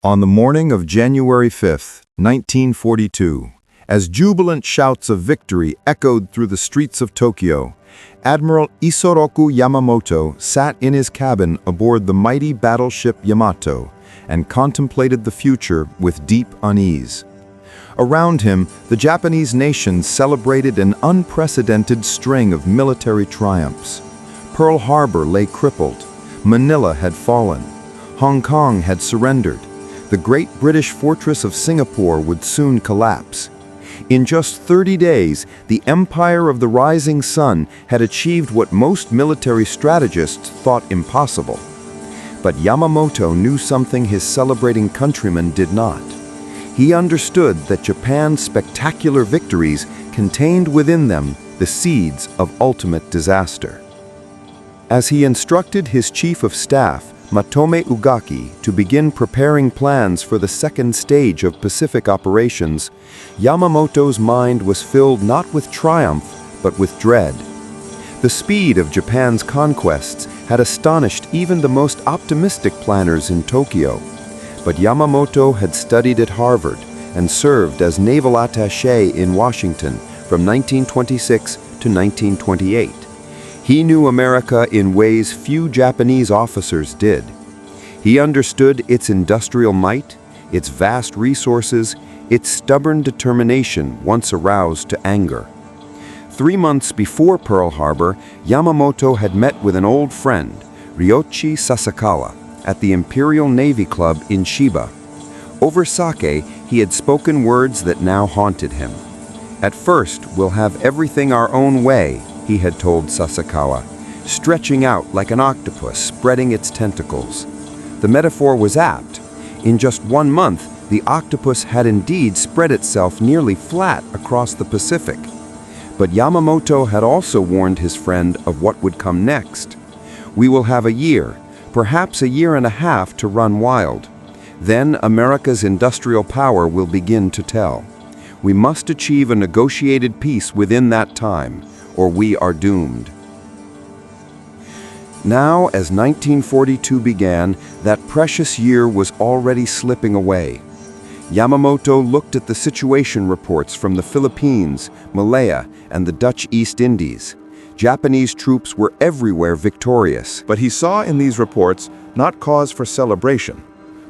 On the morning of January 5, 1942, as jubilant shouts of victory echoed through the streets of Tokyo, Admiral Yamamoto sat in his cabin aboard the mighty battleship Yamato and contemplated the future with deep unease. Around him, the Japanese nation celebrated an unprecedented string of military triumphs. Pearl Harbor lay crippled, Manila had fallen, Hong Kong had surrendered, the great British fortress of Singapore would soon collapse. In just 30 days, the empire of the rising sun had achieved what most military strategists thought impossible. But Yamamoto knew something his celebrating countrymen did not. He understood that Japan's spectacular victories contained within them the seeds of ultimate disaster. As he instructed his chief of staff, Matome Ugaki, to begin preparing plans for the second stage of Pacific operations, Yamamoto's mind was filled not with triumph, but with dread. The speed of Japan's conquests had astonished even the most optimistic planners in Tokyo. But Yamamoto had studied at Harvard and served as naval attaché in Washington from 1926 to 1928. He knew America in ways few Japanese officers did. He understood its industrial might, its vast resources, its stubborn determination once aroused to anger. 3 months before Pearl Harbor, Yamamoto had met with an old friend, Ryoichi Sasakawa, at the Imperial Navy Club in Chiba. Over sake, he had spoken words that now haunted him. "At first, we'll have everything our own way," he had told Sasakawa, stretching out like an octopus spreading its tentacles. The metaphor was apt. In just 1 month, the octopus had indeed spread itself nearly flat across the Pacific. But Yamamoto had also warned his friend of what would come next. "We will have a year, perhaps a year and a half to run wild. Then America's industrial power will begin to tell. We must achieve a negotiated peace within that time, or we are doomed." Now, as 1942 began, that precious year was already slipping away. Yamamoto looked at the situation reports from the Philippines, Malaya, and the Dutch East Indies. Japanese troops were everywhere victorious. But he saw in these reports not cause for celebration,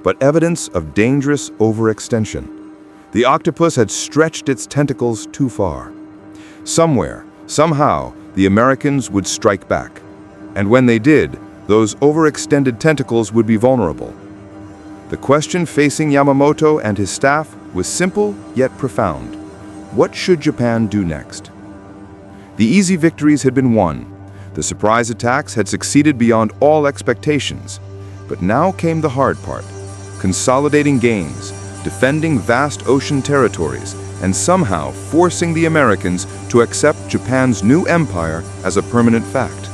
but evidence of dangerous overextension. The octopus had stretched its tentacles too far. Somewhere, somehow, the Americans would strike back. And when they did, those overextended tentacles would be vulnerable. The question facing Yamamoto and his staff was simple yet profound. What should Japan do next? The easy victories had been won. The surprise attacks had succeeded beyond all expectations. But now came the hard part: consolidating gains, defending vast ocean territories, and somehow forcing the Americans to accept Japan's new empire as a permanent fact.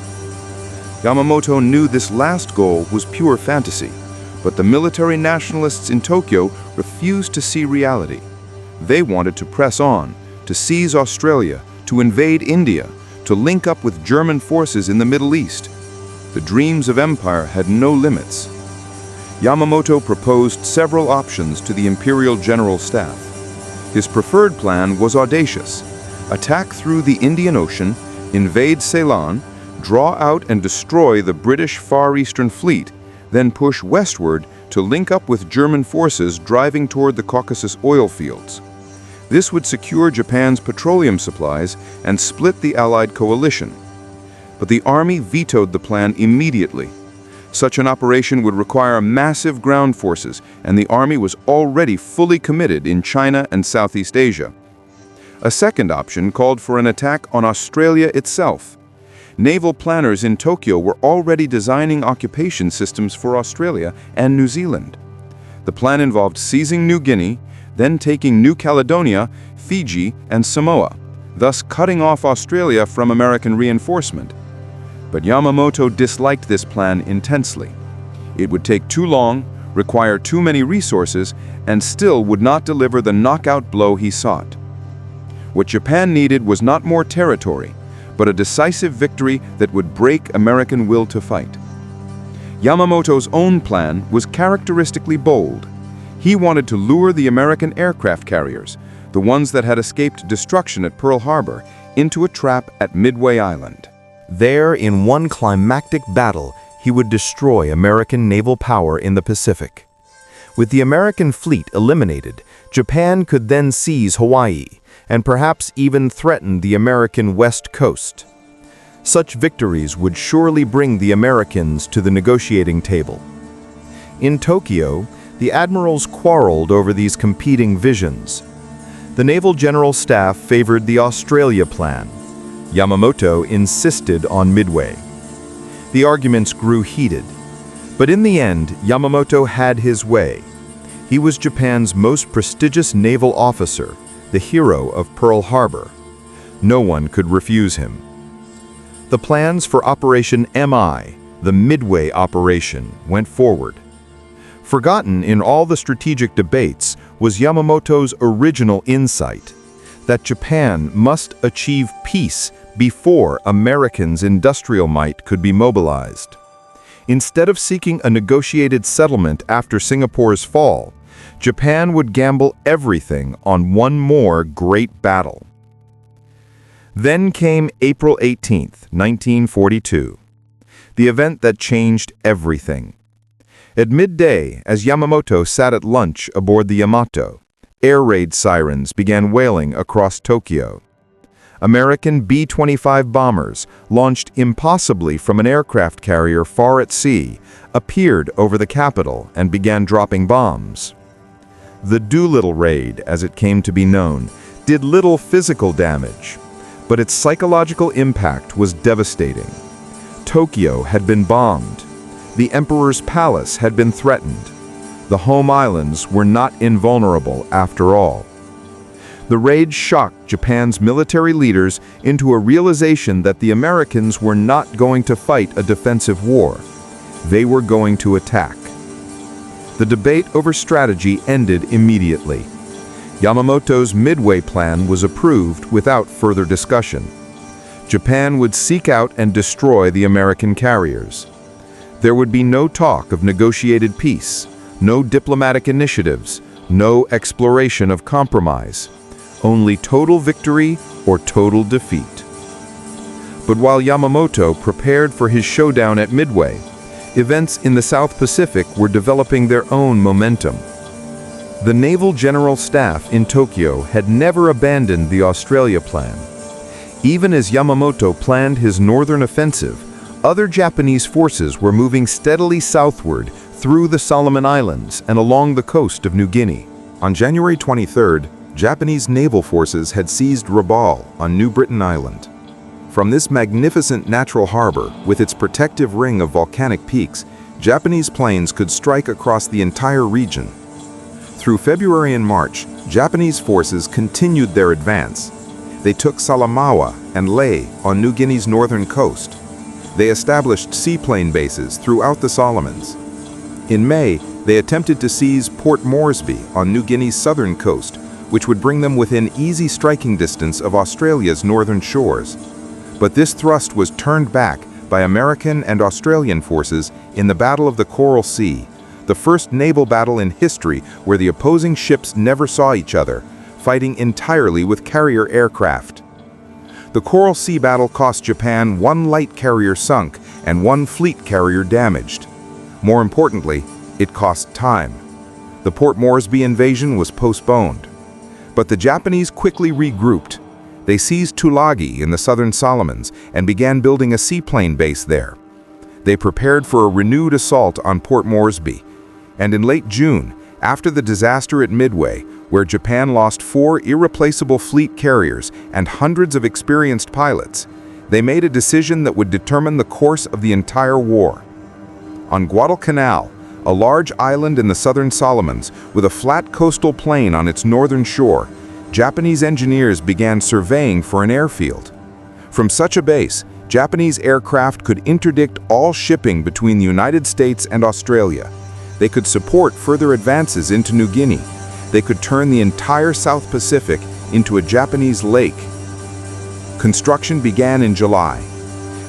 Yamamoto knew this last goal was pure fantasy, but the military nationalists in Tokyo refused to see reality. They wanted to press on, to seize Australia, to invade India, to link up with German forces in the Middle East. The dreams of empire had no limits. Yamamoto proposed several options to the Imperial General Staff. His preferred plan was audacious: attack through the Indian Ocean, invade Ceylon, draw out and destroy the British Far Eastern Fleet, then push westward to link up with German forces driving toward the Caucasus oil fields. This would secure Japan's petroleum supplies and split the Allied coalition. But the army vetoed the plan immediately. Such an operation would require massive ground forces, and the army was already fully committed in China and Southeast Asia. A second option called for an attack on Australia itself. Naval planners in Tokyo were already designing occupation systems for Australia and New Zealand. The plan involved seizing New Guinea, then taking New Caledonia, Fiji, and Samoa, thus cutting off Australia from American reinforcement. But Yamamoto disliked this plan intensely. It would take too long, require too many resources, and still would not deliver the knockout blow he sought. What Japan needed was not more territory, but a decisive victory that would break American will to fight. Yamamoto's own plan was characteristically bold. He wanted to lure the American aircraft carriers, the ones that had escaped destruction at Pearl Harbor, into a trap at Midway Island. There, in one climactic battle, he would destroy American naval power in the Pacific. With the American fleet eliminated, Japan could then seize Hawaii, and perhaps even threaten the American West Coast. Such victories would surely bring the Americans to the negotiating table. In Tokyo, the admirals quarreled over these competing visions. The Naval General Staff favored the Australia plan. Yamamoto insisted on Midway. The arguments grew heated, but in the end, Yamamoto had his way. He was Japan's most prestigious naval officer, the hero of Pearl Harbor. No one could refuse him. The plans for Operation MI, the Midway operation, went forward. Forgotten in all the strategic debates was Yamamoto's original insight, that Japan must achieve peace before Americans' industrial might could be mobilized. Instead of seeking a negotiated settlement after Singapore's fall, Japan would gamble everything on one more great battle. Then came April 18, 1942, the event that changed everything. At midday, as Yamamoto sat at lunch aboard the Yamato, air raid sirens began wailing across Tokyo. American B-25 bombers, launched impossibly from an aircraft carrier far at sea, appeared over the capital and began dropping bombs. The Doolittle raid, as it came to be known, did little physical damage, but its psychological impact was devastating. Tokyo had been bombed. The Emperor's palace had been threatened. The home islands were not invulnerable after all. The raid shocked Japan's military leaders into a realization that the Americans were not going to fight a defensive war. They were going to attack. The debate over strategy ended immediately. Yamamoto's Midway plan was approved without further discussion. Japan would seek out and destroy the American carriers. There would be no talk of negotiated peace, no diplomatic initiatives, no exploration of compromise, only total victory or total defeat. But while Yamamoto prepared for his showdown at Midway, events in the South Pacific were developing their own momentum. The Naval General Staff in Tokyo had never abandoned the Australia plan. Even as Yamamoto planned his northern offensive, other Japanese forces were moving steadily southward through the Solomon Islands and along the coast of New Guinea. On January 23rd, Japanese naval forces had seized Rabaul on New Britain Island. From this magnificent natural harbor, with its protective ring of volcanic peaks, Japanese planes could strike across the entire region. Through February and March, Japanese forces continued their advance. They took Salamaua and Lae on New Guinea's northern coast. They established seaplane bases throughout the Solomons. In May, they attempted to seize Port Moresby on New Guinea's southern coast, which would bring them within easy striking distance of Australia's northern shores. But this thrust was turned back by American and Australian forces in the Battle of the Coral Sea, the first naval battle in history where the opposing ships never saw each other, fighting entirely with carrier aircraft. The Coral Sea battle cost Japan 1 light carrier sunk and 1 fleet carrier damaged. More importantly, it cost time. The Port Moresby invasion was postponed. But the Japanese quickly regrouped. They seized Tulagi in the southern Solomons and began building a seaplane base there. They prepared for a renewed assault on Port Moresby. And in late June, after the disaster at Midway, where Japan lost 4 irreplaceable fleet carriers and hundreds of experienced pilots, they made a decision that would determine the course of the entire war. On Guadalcanal, a large island in the southern Solomons with a flat coastal plain on its northern shore, Japanese engineers began surveying for an airfield. From such a base, Japanese aircraft could interdict all shipping between the United States and Australia. They could support further advances into New Guinea. They could turn the entire South Pacific into a Japanese lake. Construction began in July.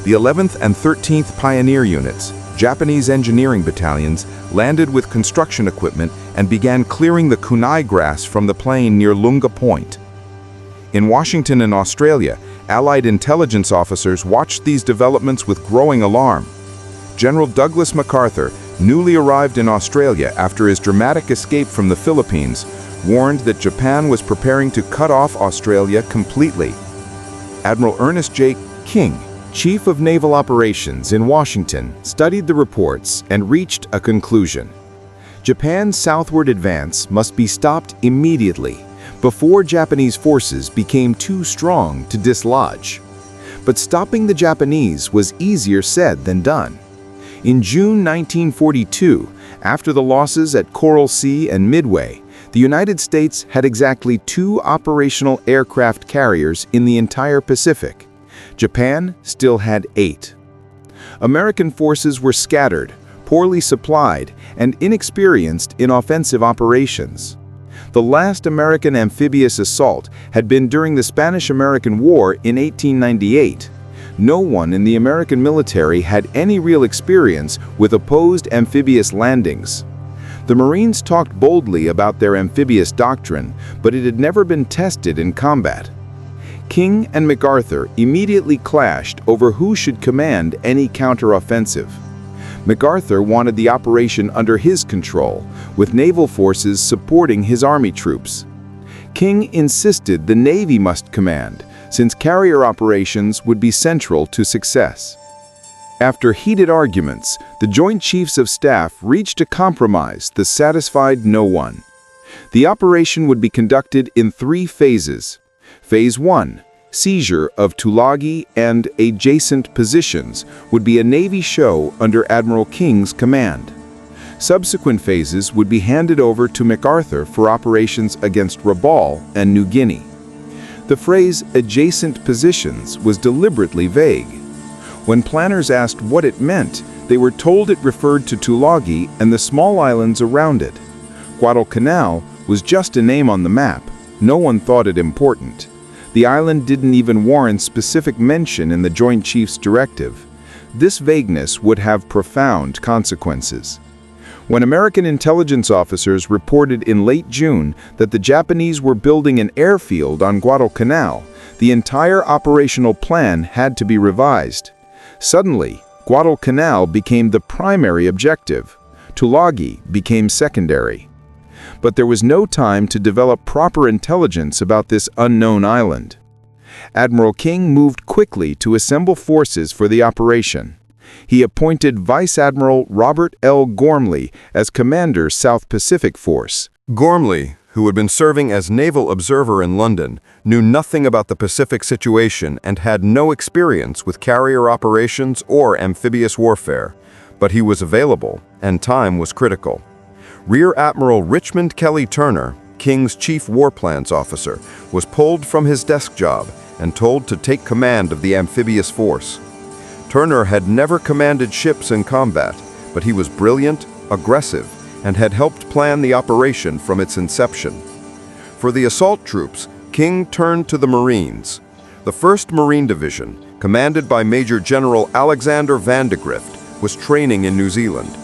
The 11th and 13th Pioneer Units, Japanese engineering battalions landed with construction equipment and began clearing the kunai grass from the plain near Lunga Point. In Washington and Australia, Allied intelligence officers watched these developments with growing alarm. General Douglas MacArthur, newly arrived in Australia after his dramatic escape from the Philippines, warned that Japan was preparing to cut off Australia completely. Admiral Ernest J. King, Chief of Naval Operations in Washington, studied the reports and reached a conclusion. Japan's southward advance must be stopped immediately, before Japanese forces became too strong to dislodge. But stopping the Japanese was easier said than done. In June 1942, after the losses at Coral Sea and Midway, the United States had exactly 2 operational aircraft carriers in the entire Pacific. Japan still had 8. American forces were scattered, poorly supplied, and inexperienced in offensive operations. The last American amphibious assault had been during the Spanish-American War in 1898. No one in the American military had any real experience with opposed amphibious landings. The Marines talked boldly about their amphibious doctrine, but it had never been tested in combat. King and MacArthur immediately clashed over who should command any counteroffensive. MacArthur wanted the operation under his control, with naval forces supporting his army troops. King insisted the Navy must command, since carrier operations would be central to success. After heated arguments, the Joint Chiefs of Staff reached a compromise that satisfied no one. The operation would be conducted in 3 phases. Phase 1, seizure of Tulagi and adjacent positions, would be a Navy show under Admiral King's command. Subsequent phases would be handed over to MacArthur for operations against Rabaul and New Guinea. The phrase adjacent positions was deliberately vague. When planners asked what it meant, they were told it referred to Tulagi and the small islands around it. Guadalcanal was just a name on the map. No one thought it important. The island didn't even warrant specific mention in the Joint Chiefs Directive. This vagueness would have profound consequences. When American intelligence officers reported in late June that the Japanese were building an airfield on Guadalcanal, the entire operational plan had to be revised. Suddenly, Guadalcanal became the primary objective. Tulagi became secondary. But there was no time to develop proper intelligence about this unknown island. Admiral King moved quickly to assemble forces for the operation. He appointed Vice Admiral Robert L. Gormley as Commander South Pacific Force. Gormley, who had been serving as naval observer in London, knew nothing about the Pacific situation and had no experience with carrier operations or amphibious warfare. But he was available, and time was critical. Rear Admiral Richmond Kelly Turner, King's chief war plans officer, was pulled from his desk job and told to take command of the amphibious force. Turner had never commanded ships in combat, but he was brilliant, aggressive, and had helped plan the operation from its inception. For the assault troops, King turned to the Marines. The 1st Marine Division, commanded by Major General Alexander Vandegrift, was training in New Zealand.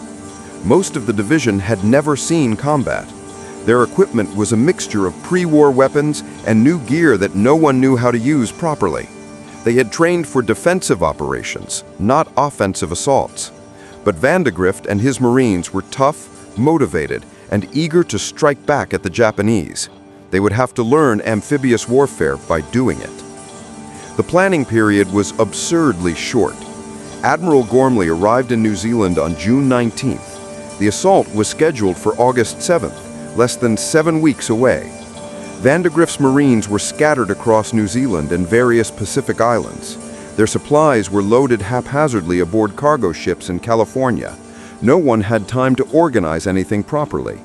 Most of the division had never seen combat. Their equipment was a mixture of pre-war weapons and new gear that no one knew how to use properly. They had trained for defensive operations, not offensive assaults. But Vandegrift and his Marines were tough, motivated, and eager to strike back at the Japanese. They would have to learn amphibious warfare by doing it. The planning period was absurdly short. Admiral Gormley arrived in New Zealand on June 19th. The assault was scheduled for August 7th, less than 7 weeks away. Vandegrift's Marines were scattered across New Zealand and various Pacific islands. Their supplies were loaded haphazardly aboard cargo ships in California. No one had time to organize anything properly.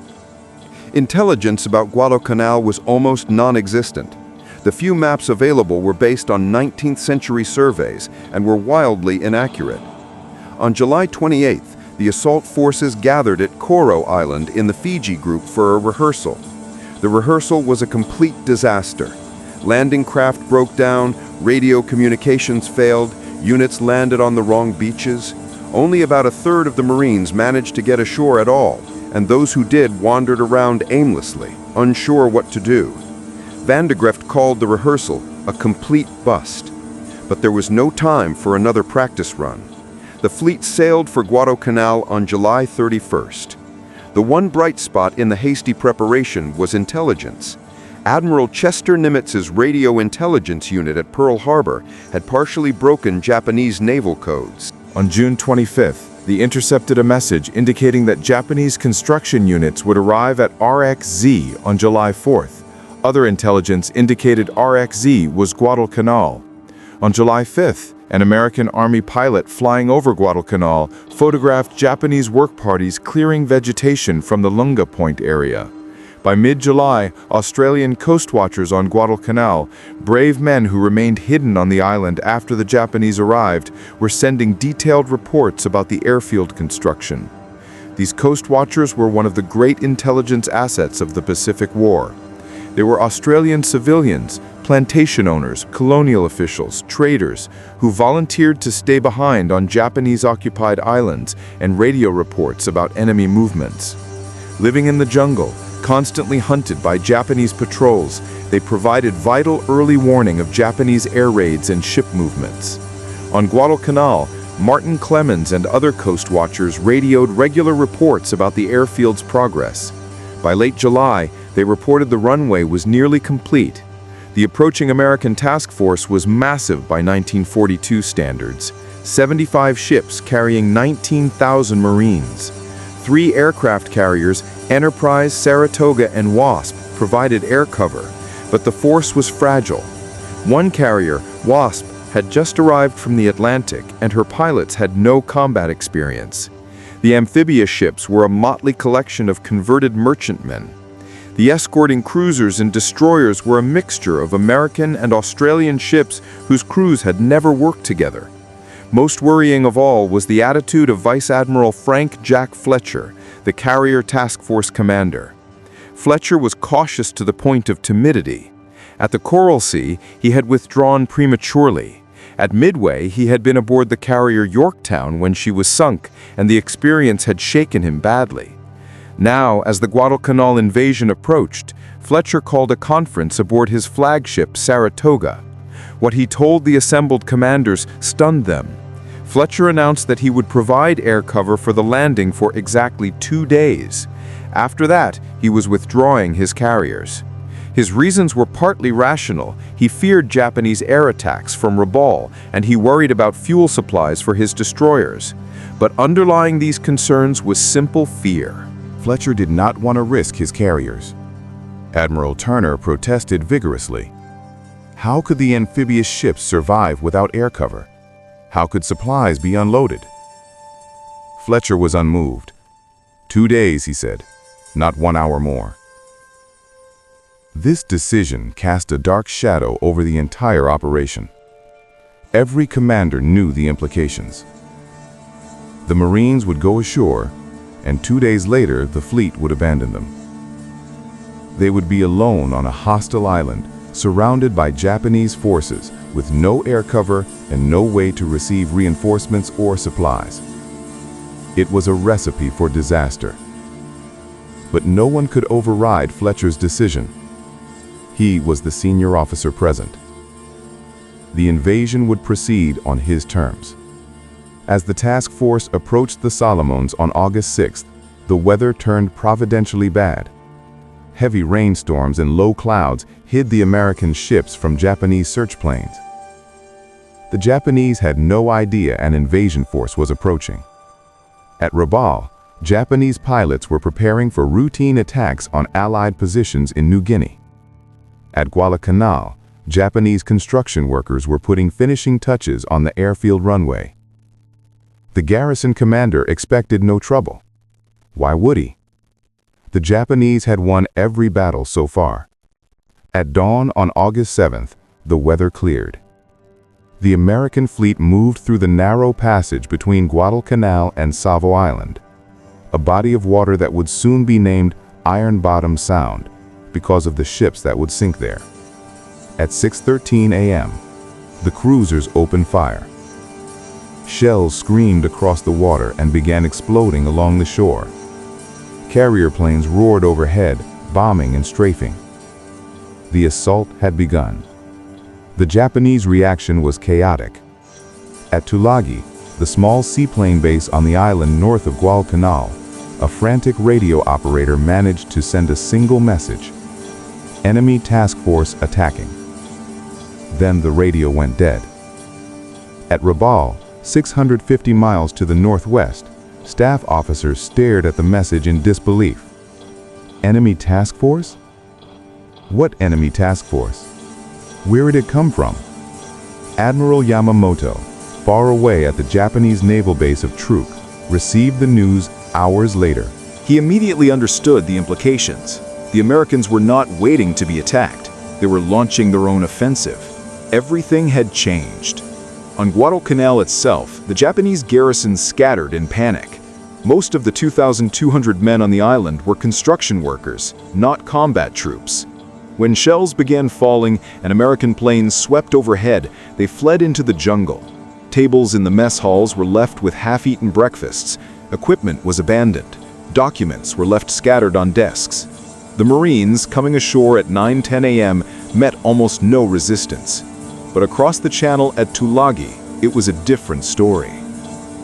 Intelligence about Guadalcanal was almost non-existent. The few maps available were based on 19th century surveys and were wildly inaccurate. On July 28th, the assault forces gathered at Koro Island in the Fiji group for a rehearsal. The rehearsal was a complete disaster. Landing craft broke down, radio communications failed, units landed on the wrong beaches. Only about a third of the Marines managed to get ashore at all, and those who did wandered around aimlessly, unsure what to do. Vandegrift called the rehearsal a complete bust. But there was no time for another practice run. The fleet sailed for Guadalcanal on July 31st. The one bright spot in the hasty preparation was intelligence. Admiral Chester Nimitz's radio intelligence unit at Pearl Harbor had partially broken Japanese naval codes. On June 25th, they intercepted a message indicating that Japanese construction units would arrive at RXZ on July 4th. Other intelligence indicated RXZ was Guadalcanal. On July 5th, an American Army pilot flying over Guadalcanal photographed Japanese work parties clearing vegetation from the Lunga Point area. By mid-July, Australian coast watchers on Guadalcanal, brave men who remained hidden on the island after the Japanese arrived, were sending detailed reports about the airfield construction. These coast watchers were one of the great intelligence assets of the Pacific War. They were Australian civilians, plantation owners, colonial officials, traders, who volunteered to stay behind on Japanese-occupied islands and radio reports about enemy movements. Living in the jungle, constantly hunted by Japanese patrols, they provided vital early warning of Japanese air raids and ship movements. On Guadalcanal, Martin Clemens and other coast watchers radioed regular reports about the airfield's progress. By late July, they reported the runway was nearly complete. The approaching American task force was massive by 1942 standards. 75 ships carrying 19,000 Marines. 3 aircraft carriers, Enterprise, Saratoga, and Wasp, provided air cover, but the force was fragile. One carrier, Wasp, had just arrived from the Atlantic, and her pilots had no combat experience. The amphibious ships were a motley collection of converted merchantmen. The escorting cruisers and destroyers were a mixture of American and Australian ships whose crews had never worked together. Most worrying of all was the attitude of Vice Admiral Frank Jack Fletcher, the carrier task force commander. Fletcher was cautious to the point of timidity. At the Coral Sea, he had withdrawn prematurely. At Midway, he had been aboard the carrier Yorktown when she was sunk, and the experience had shaken him badly. Now, as the Guadalcanal invasion approached, Fletcher called a conference aboard his flagship Saratoga. What he told the assembled commanders stunned them. Fletcher announced that he would provide air cover for the landing for exactly 2 days. After that, he was withdrawing his carriers. His reasons were partly rational. He feared Japanese air attacks from Rabaul, and he worried about fuel supplies for his destroyers. But underlying these concerns was simple fear. Fletcher did not want to risk his carriers. Admiral Turner protested vigorously. How could the amphibious ships survive without air cover? How could supplies be unloaded? Fletcher was unmoved. 2 days, he said, not 1 hour more. This decision cast a dark shadow over the entire operation. Every commander knew the implications. The Marines would go ashore, and 2 days later the fleet would abandon them. They would be alone on a hostile island, surrounded by Japanese forces, with no air cover and no way to receive reinforcements or supplies. It was a recipe for disaster. But no one could override Fletcher's decision. He was the senior officer present. The invasion would proceed on his terms. As the task force approached the Solomons on August 6th, the weather turned providentially bad. Heavy rainstorms and low clouds hid the American ships from Japanese search planes. The Japanese had no idea an invasion force was approaching. At Rabaul, Japanese pilots were preparing for routine attacks on Allied positions in New Guinea. At Guadalcanal, Japanese construction workers were putting finishing touches on the airfield runway. The garrison commander expected no trouble. Why would he? The Japanese had won every battle so far. At dawn on August 7th, the weather cleared. The American fleet moved through the narrow passage between Guadalcanal and Savo Island, a body of water that would soon be named Iron Bottom Sound because of the ships that would sink there. At 6:13 a.m., the cruisers opened fire. Shells screamed across the water and began exploding along the shore. Carrier planes roared overhead, bombing and strafing. The assault had begun. The Japanese reaction was chaotic. At Tulagi, the small seaplane base on the island north of Guadalcanal, a frantic radio operator managed to send a single message: enemy task force attacking. Then the radio went dead. At Rabaul, 650 miles to the northwest, staff officers stared at the message in disbelief. Enemy task force? What enemy task force? Where had it come from? Admiral Yamamoto, far away at the Japanese naval base of Truk, received the news hours later. He immediately understood the implications. The Americans were not waiting to be attacked. They were launching their own offensive. Everything had changed. On Guadalcanal itself, the Japanese garrison scattered in panic. Most of the 2,200 men on the island were construction workers, not combat troops. When shells began falling and American planes swept overhead, they fled into the jungle. Tables in the mess halls were left with half-eaten breakfasts. Equipment was abandoned. Documents were left scattered on desks. The Marines, coming ashore at 9:10 a.m., met almost no resistance. But across the channel at Tulagi, it was a different story.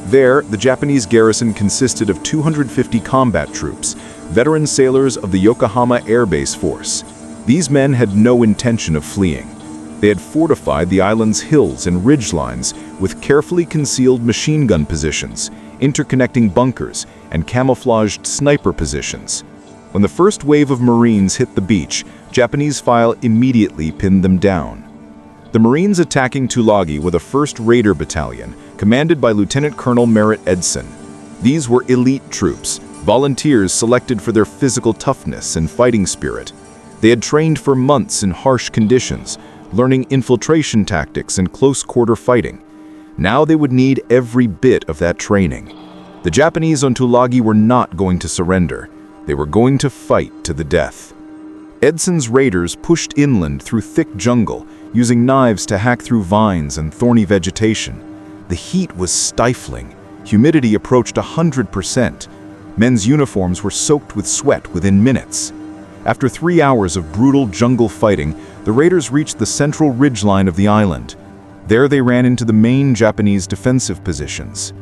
There, the Japanese garrison consisted of 250 combat troops, veteran sailors of the Yokohama Air Base Force. These men had no intention of fleeing. They had fortified the island's hills and ridgelines with carefully concealed machine gun positions, interconnecting bunkers, and camouflaged sniper positions. When the first wave of Marines hit the beach, Japanese file immediately pinned them down. The Marines attacking Tulagi were the 1st Raider Battalion, commanded by Lieutenant Colonel Merritt Edson. These were elite troops, volunteers selected for their physical toughness and fighting spirit. They had trained for months in harsh conditions, learning infiltration tactics and close-quarter fighting. Now they would need every bit of that training. The Japanese on Tulagi were not going to surrender. They were going to fight to the death. Edson's raiders pushed inland through thick jungle, using knives to hack through vines and thorny vegetation. The heat was stifling. Humidity approached 100%. Men's uniforms were soaked with sweat within minutes. After 3 hours of brutal jungle fighting, the raiders reached the central ridgeline of the island. There they ran into the main Japanese defensive positions.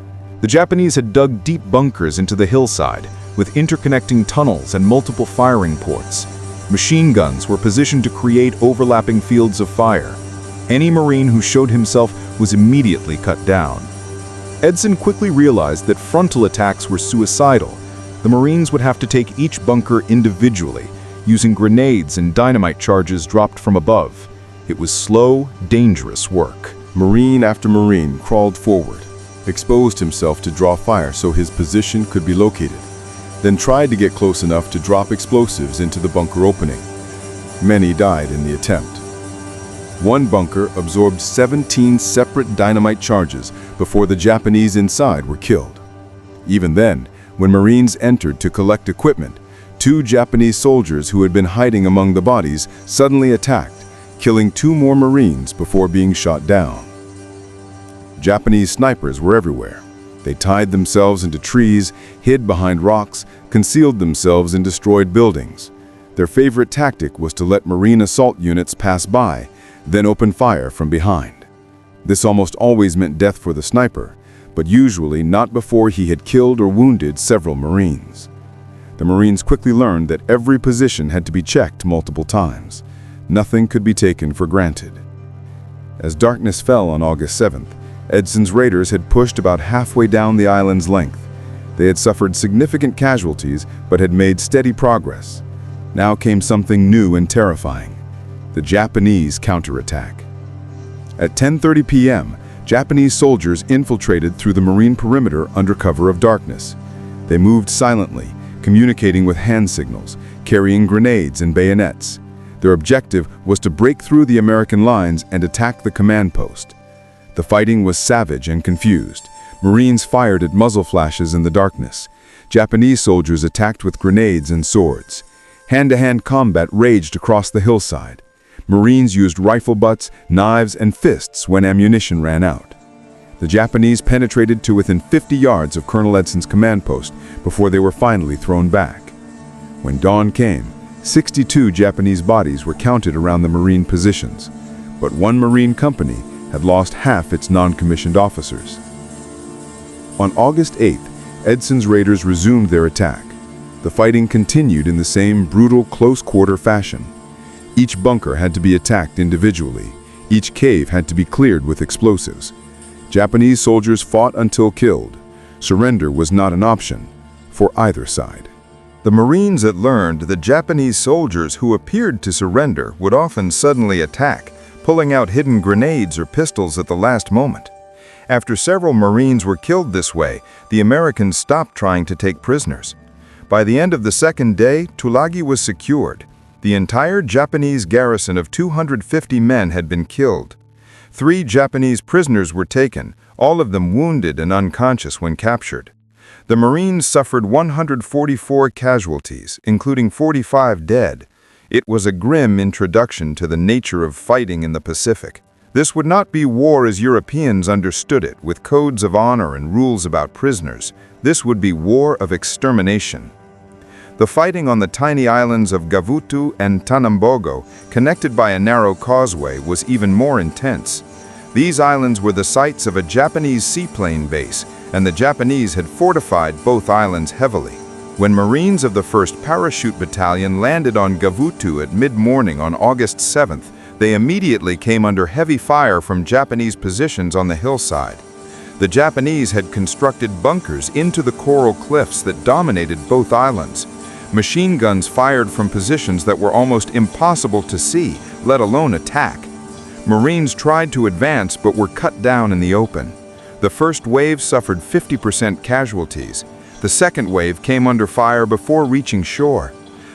The Japanese had dug deep bunkers into the hillside, with interconnecting tunnels and multiple firing ports. Machine guns were positioned to create overlapping fields of fire. Any Marine who showed himself was immediately cut down. Edson quickly realized that frontal attacks were suicidal. The Marines would have to take each bunker individually, using grenades and dynamite charges dropped from above. It was slow, dangerous work. Marine after Marine crawled forward, exposed himself to draw fire so his position could be located, then tried to get close enough to drop explosives into the bunker opening. Many died in the attempt. One bunker absorbed 17 separate dynamite charges before the Japanese inside were killed. Even then, when Marines entered to collect equipment, 2 Japanese soldiers who had been hiding among the bodies suddenly attacked, killing 2 more Marines before being shot down. Japanese snipers were everywhere. They tied themselves into trees, hid behind rocks, concealed themselves in destroyed buildings. Their favorite tactic was to let Marine assault units pass by, then open fire from behind. This almost always meant death for the sniper, but usually not before he had killed or wounded several Marines. The Marines quickly learned that every position had to be checked multiple times. Nothing could be taken for granted. As darkness fell on August 7th, Edson's raiders had pushed about halfway down the island's length. They had suffered significant casualties, but had made steady progress. Now came something new and terrifying: the Japanese counterattack. At 10:30 p.m., Japanese soldiers infiltrated through the Marine perimeter under cover of darkness. They moved silently, communicating with hand signals, carrying grenades and bayonets. Their objective was to break through the American lines and attack the command post. The fighting was savage and confused. Marines fired at muzzle flashes in the darkness. Japanese soldiers attacked with grenades and swords. Hand-to-hand combat raged across the hillside. Marines used rifle butts, knives, and fists when ammunition ran out. The Japanese penetrated to within 50 yards of Colonel Edson's command post before they were finally thrown back. When dawn came, 62 Japanese bodies were counted around the Marine positions, but one Marine company had lost half its non-commissioned officers. On August 8th, Edson's raiders resumed their attack. The fighting continued in the same brutal, close-quarter fashion. Each bunker had to be attacked individually. Each cave had to be cleared with explosives. Japanese soldiers fought until killed. Surrender was not an option for either side. The Marines had learned that Japanese soldiers who appeared to surrender would often suddenly attack, pulling out hidden grenades or pistols at the last moment. After several Marines were killed this way, the Americans stopped trying to take prisoners. By the end of the second day, Tulagi was secured. The entire Japanese garrison of 250 men had been killed. 3 Japanese prisoners were taken, all of them wounded and unconscious when captured. The Marines suffered 144 casualties, including 45 dead. It was a grim introduction to the nature of fighting in the Pacific. This would not be war as Europeans understood it, with codes of honor and rules about prisoners. This would be war of extermination. The fighting on the tiny islands of Gavutu and Tanambogo, connected by a narrow causeway, was even more intense. These islands were the sites of a Japanese seaplane base, and the Japanese had fortified both islands heavily. When Marines of the 1st Parachute Battalion landed on Gavutu at mid-morning on August 7th, they immediately came under heavy fire from Japanese positions on the hillside. The Japanese had constructed bunkers into the coral cliffs that dominated both islands. Machine guns fired from positions that were almost impossible to see, let alone attack. Marines tried to advance but were cut down in the open. The first wave suffered 50% casualties. The second wave came under fire before reaching shore.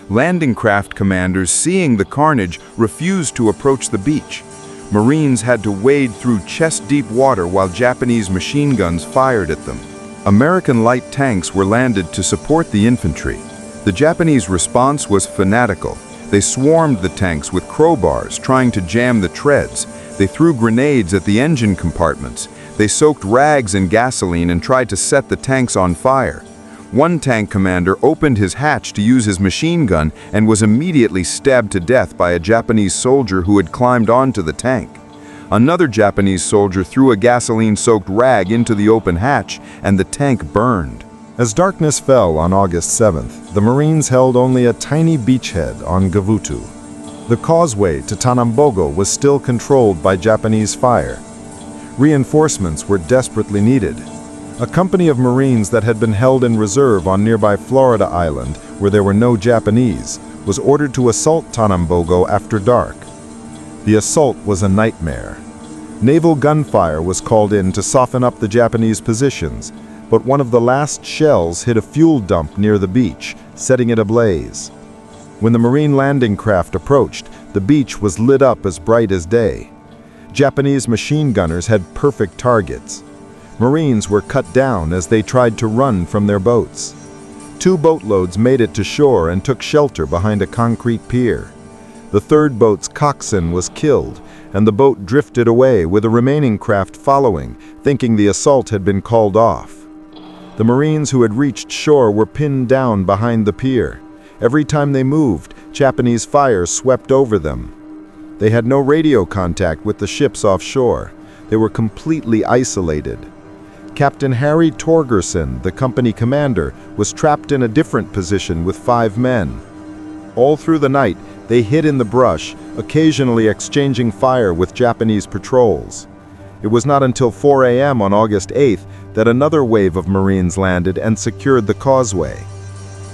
Landing craft commanders, seeing the carnage, refused to approach the beach. Marines had to wade through chest-deep water while Japanese machine guns fired at them. American light tanks were landed to support the infantry. The Japanese response was fanatical. They swarmed the tanks with crowbars, trying to jam the treads. They threw grenades at the engine compartments. They soaked rags in gasoline and tried to set the tanks on fire. One tank commander opened his hatch to use his machine gun and was immediately stabbed to death by a Japanese soldier who had climbed onto the tank. Another Japanese soldier threw a gasoline-soaked rag into the open hatch, and the tank burned. As darkness fell on August 7th, the Marines held only a tiny beachhead on Gavutu. The causeway to Tanambogo was still controlled by Japanese fire. Reinforcements were desperately needed. A company of Marines that had been held in reserve on nearby Florida Island, where there were no Japanese, was ordered to assault Tanambogo after dark. The assault was a nightmare. Naval gunfire was called in to soften up the Japanese positions, but one of the last shells hit a fuel dump near the beach, setting it ablaze. When the Marine landing craft approached, the beach was lit up as bright as day. Japanese machine gunners had perfect targets. Marines were cut down as they tried to run from their boats. 2 boatloads made it to shore and took shelter behind a concrete pier. The 3rd boat's coxswain was killed, and the boat drifted away with the remaining craft following, thinking the assault had been called off. The Marines who had reached shore were pinned down behind the pier. Every time they moved, Japanese fire swept over them. They had no radio contact with the ships offshore. They were completely isolated. Captain Harry Torgerson, the company commander, was trapped in a different position with 5 men. All through the night, they hid in the brush, occasionally exchanging fire with Japanese patrols. It was not until 4 a.m. on August 8th that another wave of Marines landed and secured the causeway.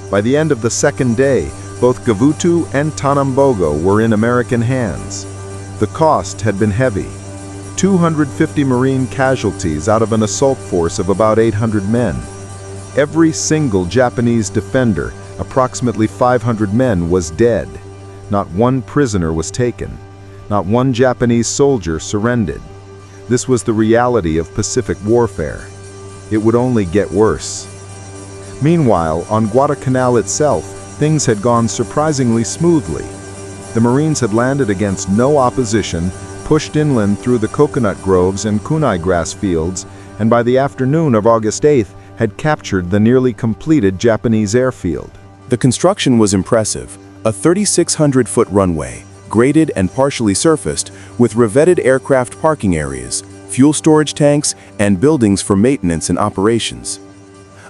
By the end of the second day, both Gavutu and Tanambogo were in American hands. The cost had been heavy. 250 Marine casualties out of an assault force of about 800 men. Every single Japanese defender, approximately 500 men, was dead. Not one prisoner was taken. Not one Japanese soldier surrendered. This was the reality of Pacific warfare. It would only get worse. Meanwhile, on Guadalcanal itself, things had gone surprisingly smoothly. The Marines had landed against no opposition, pushed inland through the coconut groves and kunai grass fields, and by the afternoon of August 8th had captured the nearly completed Japanese airfield. The construction was impressive, a 3,600-foot runway, graded and partially surfaced, with revetted aircraft parking areas, fuel storage tanks, and buildings for maintenance and operations.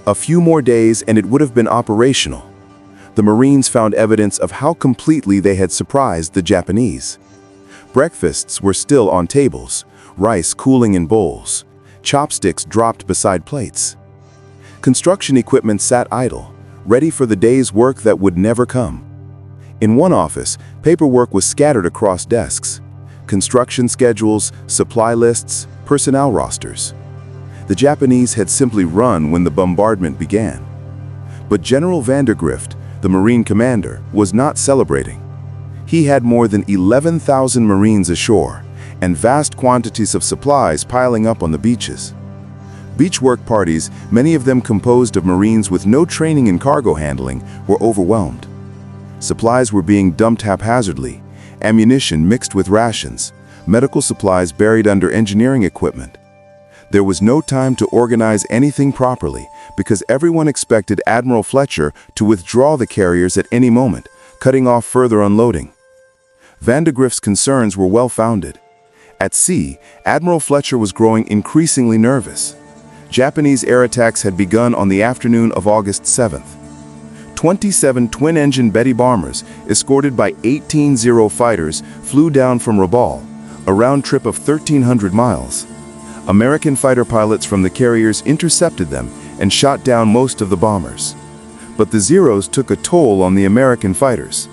A few more days and it would have been operational. The Marines found evidence of how completely they had surprised the Japanese. Breakfasts were still on tables, rice cooling in bowls, chopsticks dropped beside plates. Construction equipment sat idle, ready for the day's work that would never come. In one office, paperwork was scattered across desks. Construction schedules, supply lists, personnel rosters. The Japanese had simply run when the bombardment began. But General Vandergrift, the Marine commander, was not celebrating. He had more than 11,000 Marines ashore, and vast quantities of supplies piling up on the beaches. Beach work parties, many of them composed of Marines with no training in cargo handling, were overwhelmed. Supplies were being dumped haphazardly, ammunition mixed with rations, medical supplies buried under engineering equipment. There was no time to organize anything properly because everyone expected Admiral Fletcher to withdraw the carriers at any moment, cutting off further unloading. Vandergrift's concerns were well-founded. At sea, Admiral Fletcher was growing increasingly nervous. Japanese air attacks had begun on the afternoon of August 7th. 27 twin-engine Betty bombers, escorted by 18 Zero fighters, flew down from Rabaul, a round trip of 1,300 miles. American fighter pilots from the carriers intercepted them and shot down most of the bombers. But the Zeros took a toll on the American fighters.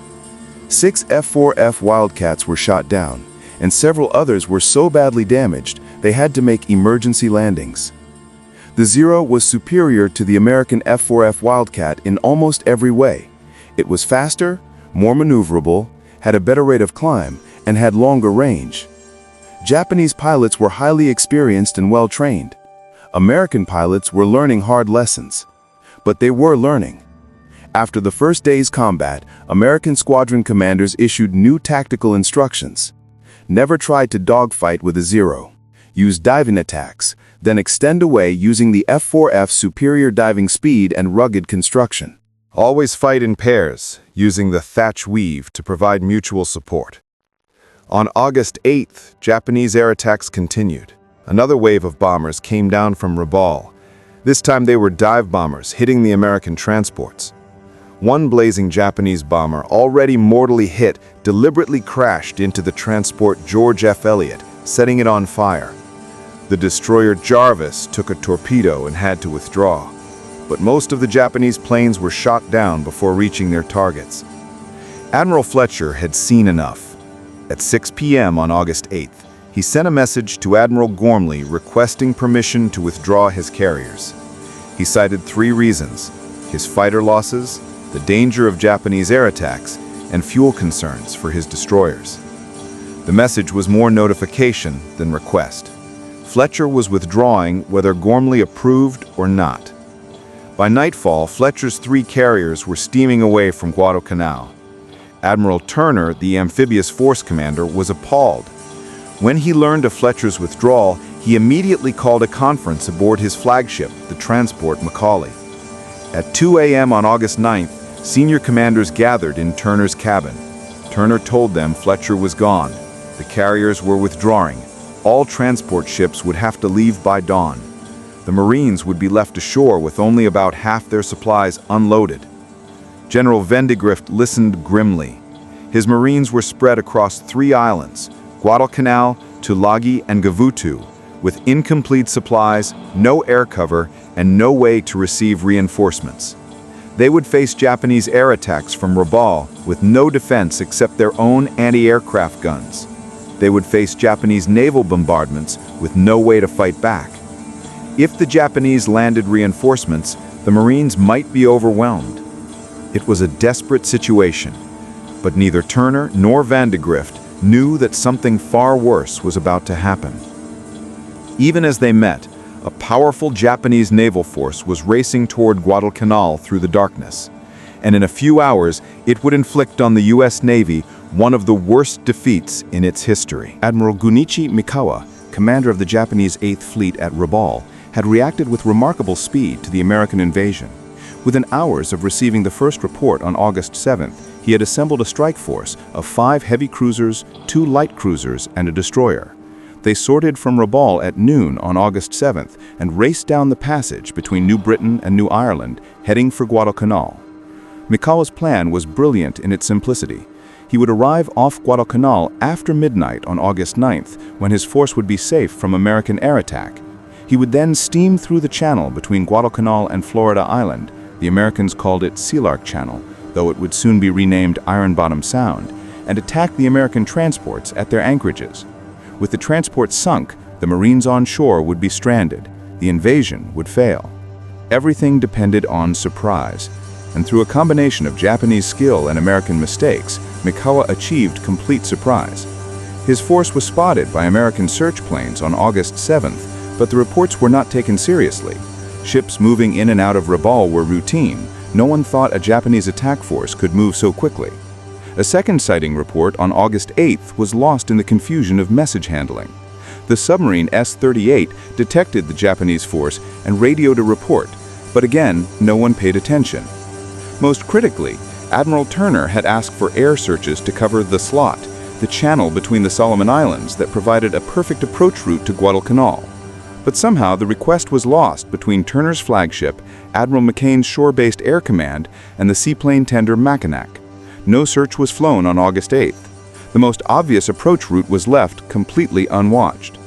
6 F-4F Wildcats were shot down, and several others were so badly damaged they had to make emergency landings. The Zero was superior to the American F-4F Wildcat in almost every way. It was faster, more maneuverable, had a better rate of climb, and had longer range. Japanese pilots were highly experienced and well-trained. American pilots were learning hard lessons. But they were learning. After the first day's combat, American squadron commanders issued new tactical instructions. Never try to dogfight with a Zero. Use diving attacks, then extend away using the F-4F's superior diving speed and rugged construction. Always fight in pairs, using the thatch weave to provide mutual support. On August 8th, Japanese air attacks continued. Another wave of bombers came down from Rabaul. This time they were dive bombers hitting the American transports. One blazing Japanese bomber, already mortally hit, deliberately crashed into the transport George F. Elliott, setting it on fire. The destroyer Jarvis took a torpedo and had to withdraw. But most of the Japanese planes were shot down before reaching their targets. Admiral Fletcher had seen enough. At 6 p.m. on August 8th, he sent a message to Admiral Gormley requesting permission to withdraw his carriers. He cited 3 reasons: his fighter losses, the danger of Japanese air attacks, and fuel concerns for his destroyers. The message was more notification than request. Fletcher was withdrawing whether Gormley approved or not. By nightfall, Fletcher's 3 carriers were steaming away from Guadalcanal. Admiral Turner, the amphibious force commander, was appalled. When he learned of Fletcher's withdrawal, he immediately called a conference aboard his flagship, the transport Macaulay. At 2 a.m. on August 9th, senior commanders gathered in Turner's cabin. Turner told them Fletcher was gone. The carriers were withdrawing. All transport ships would have to leave by dawn. The Marines would be left ashore with only about half their supplies unloaded. General Vandergrift listened grimly. His Marines were spread across 3 islands, Guadalcanal, Tulagi, and Gavutu, with incomplete supplies, no air cover, and no way to receive reinforcements. They would face Japanese air attacks from Rabaul with no defense except their own anti-aircraft guns. They would face Japanese naval bombardments with no way to fight back. If the Japanese landed reinforcements, the Marines might be overwhelmed. It was a desperate situation, but neither Turner nor Vandergrift knew that something far worse was about to happen. Even as they met, a powerful Japanese naval force was racing toward Guadalcanal through the darkness, and in a few hours it would inflict on the U.S. Navy one of the worst defeats in its history. Admiral Gunichi Mikawa, commander of the Japanese 8th Fleet at Rabaul, had reacted with remarkable speed to the American invasion. Within hours of receiving the first report on August 7th, he had assembled a strike force of 5 heavy cruisers, 2 light cruisers, and a destroyer. They sorted from Rabaul at noon on August 7th and raced down the passage between New Britain and New Ireland, heading for Guadalcanal. Mikawa's plan was brilliant in its simplicity. He would arrive off Guadalcanal after midnight on August 9th, when his force would be safe from American air attack. He would then steam through the channel between Guadalcanal and Florida Island. The Americans called it Sealark Channel, though it would soon be renamed Iron Bottom Sound, and attack the American transports at their anchorages. With the transports sunk, the Marines on shore would be stranded. The invasion would fail. Everything depended on surprise, and through a combination of Japanese skill and American mistakes, Mikawa achieved complete surprise. His force was spotted by American search planes on August 7th, but the reports were not taken seriously. Ships moving in and out of Rabaul were routine. No one thought a Japanese attack force could move so quickly. A second sighting report on August 8th was lost in the confusion of message handling. The submarine S-38 detected the Japanese force and radioed a report, but again, no one paid attention. Most critically, Admiral Turner had asked for air searches to cover the slot, the channel between the Solomon Islands that provided a perfect approach route to Guadalcanal. But somehow the request was lost between Turner's flagship, Admiral McCain's shore-based air command, and the seaplane tender Mackinac. No search was flown on August 8th. The most obvious approach route was left completely unwatched.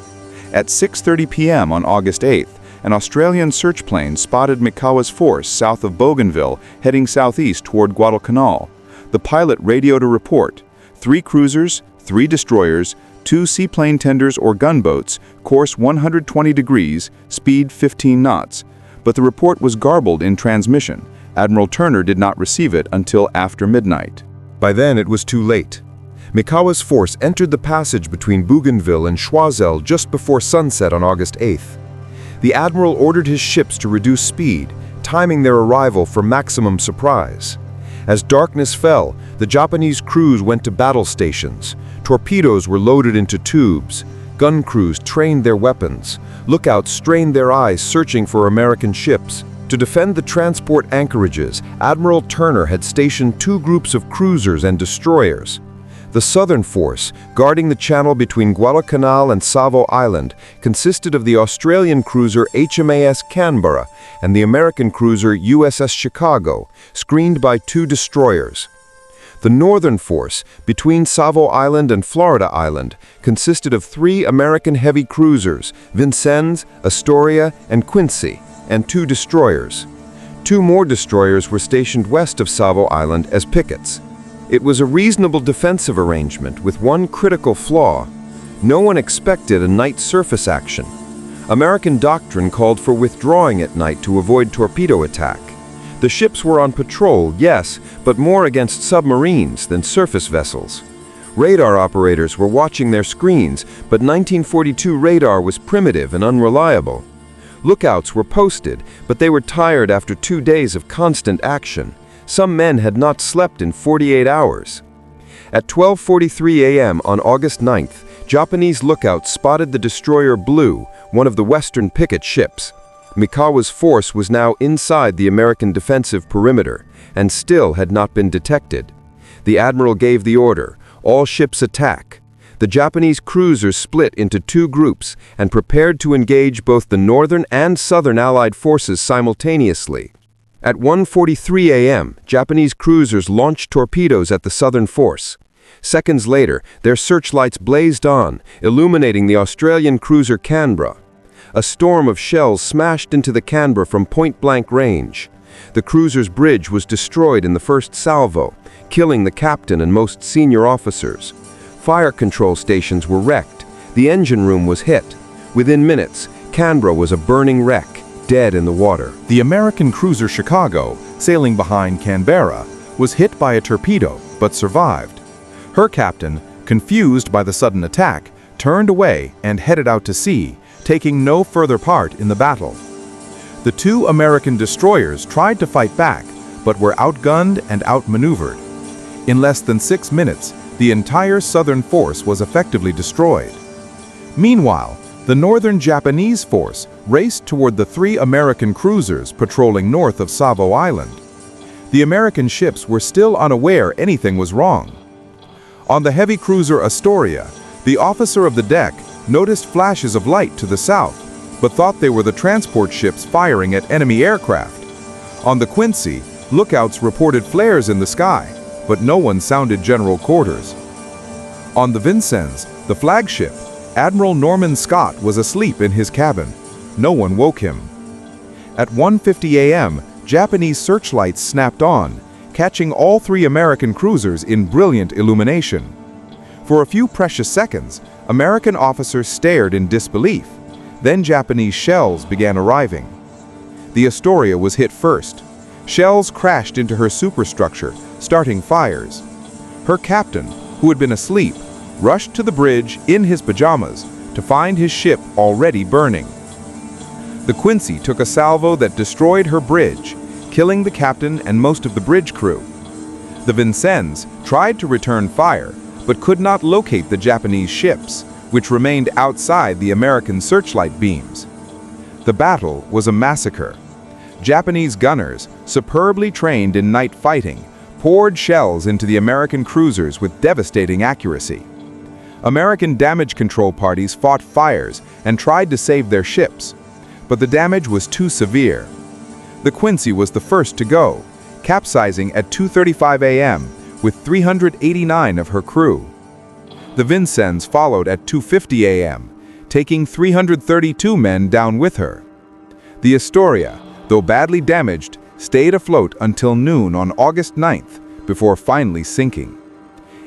At 6:30 p.m. on August 8th, an Australian search plane spotted Mikawa's force south of Bougainville, heading southeast toward Guadalcanal. The pilot radioed a report: 3 cruisers, 3 destroyers, 2 seaplane tenders or gunboats, course 120 degrees, speed 15 knots. But the report was garbled in transmission. Admiral Turner did not receive it until after midnight. By then it was too late. Mikawa's force entered the passage between Bougainville and Choiseul just before sunset on August 8th. The admiral ordered his ships to reduce speed, timing their arrival for maximum surprise. As darkness fell, the Japanese crews went to battle stations. Torpedoes were loaded into tubes. Gun crews trained their weapons. Lookouts strained their eyes searching for American ships. To defend the transport anchorages, Admiral Turner had stationed 2 groups of cruisers and destroyers. The southern force, guarding the channel between Guadalcanal and Savo Island, consisted of the Australian cruiser HMAS Canberra and the American cruiser USS Chicago, screened by 2 destroyers. The northern force, between Savo Island and Florida Island, consisted of 3 American heavy cruisers, Vincennes, Astoria, and Quincy, and 2 destroyers. 2 more destroyers were stationed west of Savo Island as pickets. It was a reasonable defensive arrangement with one critical flaw. No one expected a night surface action. American doctrine called for withdrawing at night to avoid torpedo attack. The ships were on patrol, yes, but more against submarines than surface vessels. Radar operators were watching their screens, but 1942 radar was primitive and unreliable. Lookouts were posted, but they were tired after 2 days of constant action. Some men had not slept in 48 hours. At 12:43 a.m. on August 9th, Japanese lookouts spotted the destroyer Blue, one of the western picket ships. Mikawa's force was now inside the American defensive perimeter, and still had not been detected. The admiral gave the order: all ships attack. The Japanese cruisers split into 2 groups and prepared to engage both the northern and southern Allied forces simultaneously. At 1:43 a.m., Japanese cruisers launched torpedoes at the southern force. Seconds later, their searchlights blazed on, illuminating the Australian cruiser Canberra. A storm of shells smashed into the Canberra from point-blank range. The cruiser's bridge was destroyed in the first salvo, killing the captain and most senior officers. Fire control stations were wrecked. The engine room was hit. Within minutes, Canberra was a burning wreck, dead in the water. The American cruiser Chicago, sailing behind Canberra, was hit by a torpedo but survived. Her captain, confused by the sudden attack, turned away and headed out to sea, taking no further part in the battle. The 2 American destroyers tried to fight back, but were outgunned and outmaneuvered. In less than 6 minutes, the entire southern force was effectively destroyed. Meanwhile, The northern Japanese force raced toward the 3 American cruisers patrolling north of Savo Island. The American ships were still unaware anything was wrong. On the heavy cruiser Astoria, the officer of the deck noticed flashes of light to the south, but thought they were the transport ships firing at enemy aircraft. On the Quincy, lookouts reported flares in the sky, but no one sounded general quarters. On the Vincennes, the flagship, Admiral Norman Scott was asleep in his cabin. No one woke him. At 1:50 a.m., Japanese searchlights snapped on, catching all 3 American cruisers in brilliant illumination. For a few precious seconds, American officers stared in disbelief. Then Japanese shells began arriving. The Astoria was hit first. Shells crashed into her superstructure, starting fires. Her captain, who had been asleep, rushed to the bridge in his pajamas to find his ship already burning. The Quincy took a salvo that destroyed her bridge, killing the captain and most of the bridge crew. The Vincennes tried to return fire, but could not locate the Japanese ships, which remained outside the American searchlight beams. The battle was a massacre. Japanese gunners, superbly trained in night fighting, poured shells into the American cruisers with devastating accuracy. American damage control parties fought fires and tried to save their ships, but the damage was too severe. The Quincy was the first to go, capsizing at 2:35 a.m. with 389 of her crew. The Vincennes followed at 2:50 a.m., taking 332 men down with her. The Astoria, though badly damaged, stayed afloat until noon on August 9th before finally sinking.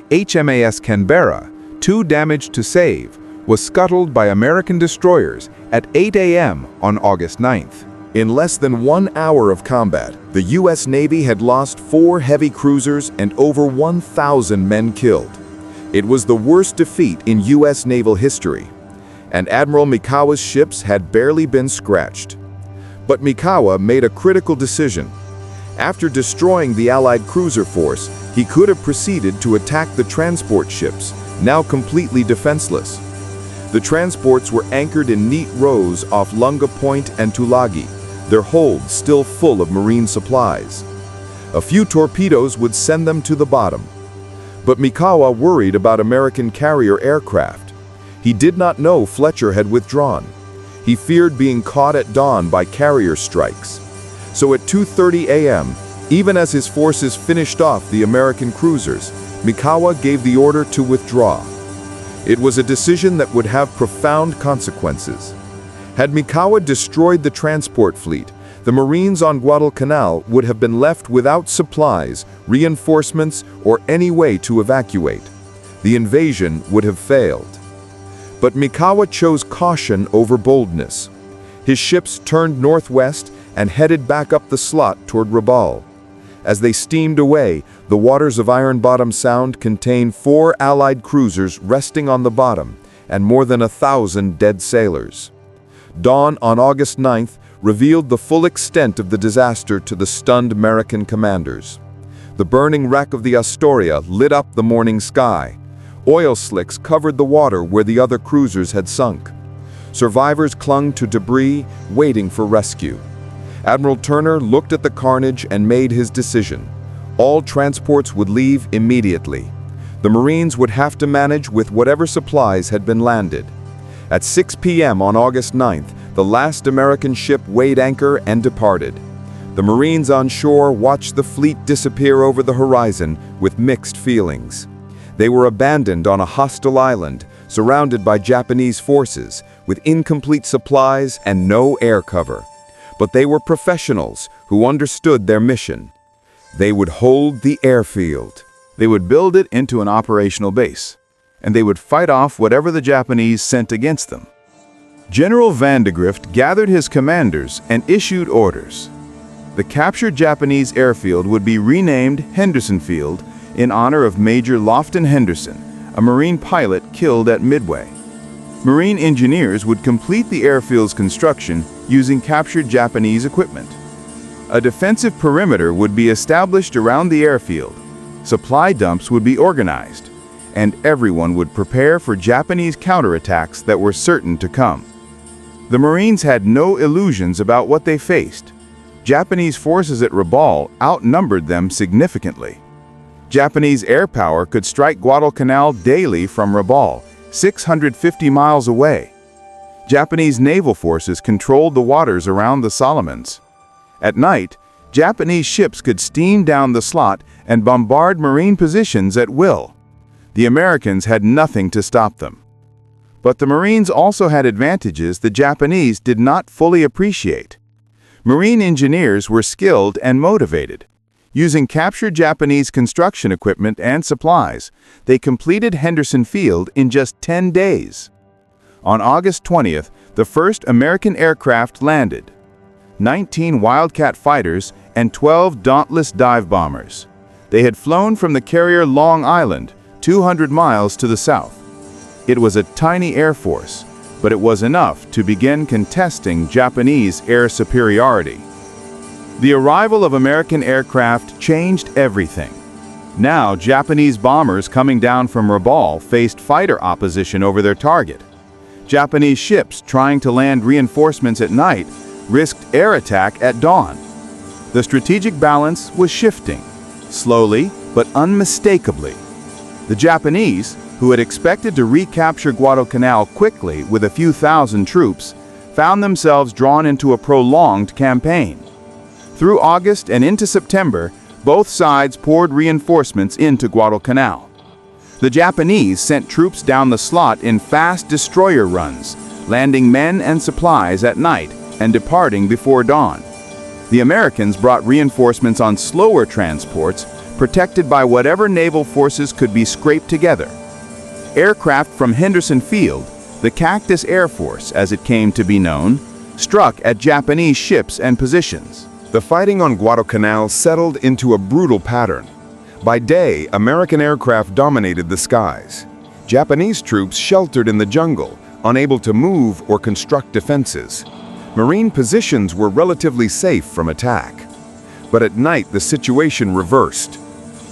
HMAS Canberra, too damaged to save, was scuttled by American destroyers at 8 a.m. on August 9th. In less than 1 hour of combat, the U.S. Navy had lost 4 heavy cruisers and over 1,000 men killed. It was the worst defeat in U.S. naval history, and Admiral Mikawa's ships had barely been scratched. But Mikawa made a critical decision. After destroying the Allied cruiser force, he could have proceeded to attack the transport ships, now completely defenseless. The transports were anchored in neat rows off Lunga Point and Tulagi, their holds still full of marine supplies. A few torpedoes would send them to the bottom. But Mikawa worried about American carrier aircraft. He did not know Fletcher had withdrawn. He feared being caught at dawn by carrier strikes. So at 2:30 a.m., even as his forces finished off the American cruisers, Mikawa gave the order to withdraw. It was a decision that would have profound consequences. Had Mikawa destroyed the transport fleet, the Marines on Guadalcanal would have been left without supplies, reinforcements, or any way to evacuate. The invasion would have failed. But Mikawa chose caution over boldness. His ships turned northwest and headed back up the slot toward Rabaul. As they steamed away, the waters of Iron Bottom Sound contained 4 Allied cruisers resting on the bottom and more than 1,000 dead sailors. Dawn on August 9th revealed the full extent of the disaster to the stunned American commanders. The burning wreck of the Astoria lit up the morning sky. Oil slicks covered the water where the other cruisers had sunk. Survivors clung to debris, waiting for rescue. Admiral Turner looked at the carnage and made his decision. All transports would leave immediately. The Marines would have to manage with whatever supplies had been landed. At 6 p.m. on August 9th, the last American ship weighed anchor and departed. The Marines on shore watched the fleet disappear over the horizon with mixed feelings. They were abandoned on a hostile island, surrounded by Japanese forces, with incomplete supplies and no air cover. But they were professionals who understood their mission. They would hold the airfield. They would build it into an operational base, and they would fight off whatever the Japanese sent against them. General Vandegrift gathered his commanders and issued orders. The captured Japanese airfield would be renamed Henderson Field in honor of Major Lofton Henderson, a Marine pilot killed at Midway. Marine engineers would complete the airfield's construction using captured Japanese equipment. A defensive perimeter would be established around the airfield. Supply dumps would be organized, and everyone would prepare for Japanese counterattacks that were certain to come. The Marines had no illusions about what they faced. Japanese forces at Rabaul outnumbered them significantly. Japanese air power could strike Guadalcanal daily from Rabaul, 650 miles away. Japanese naval forces controlled the waters around the Solomons. At night, Japanese ships could steam down the slot and bombard Marine positions at will. The Americans had nothing to stop them. But the Marines also had advantages the Japanese did not fully appreciate. Marine engineers were skilled and motivated. Using captured Japanese construction equipment and supplies, they completed Henderson Field in just 10 days. On August 20th, the first American aircraft landed. 19 Wildcat fighters and 12 Dauntless dive bombers. They had flown from the carrier Long Island, 200 miles to the south. It was a tiny air force, but it was enough to begin contesting Japanese air superiority. The arrival of American aircraft changed everything. Now, Japanese bombers coming down from Rabaul faced fighter opposition over their target. Japanese ships trying to land reinforcements at night risked air attack at dawn. The strategic balance was shifting, slowly but unmistakably. The Japanese, who had expected to recapture Guadalcanal quickly with a few thousand troops, found themselves drawn into a prolonged campaign. Through August and into September, both sides poured reinforcements into Guadalcanal. The Japanese sent troops down the slot in fast destroyer runs, landing men and supplies at night and departing before dawn. The Americans brought reinforcements on slower transports, protected by whatever naval forces could be scraped together. Aircraft from Henderson Field, the Cactus Air Force as it came to be known, struck at Japanese ships and positions. The fighting on Guadalcanal settled into a brutal pattern. By day, American aircraft dominated the skies. Japanese troops sheltered in the jungle, unable to move or construct defenses. Marine positions were relatively safe from attack. But at night, the situation reversed.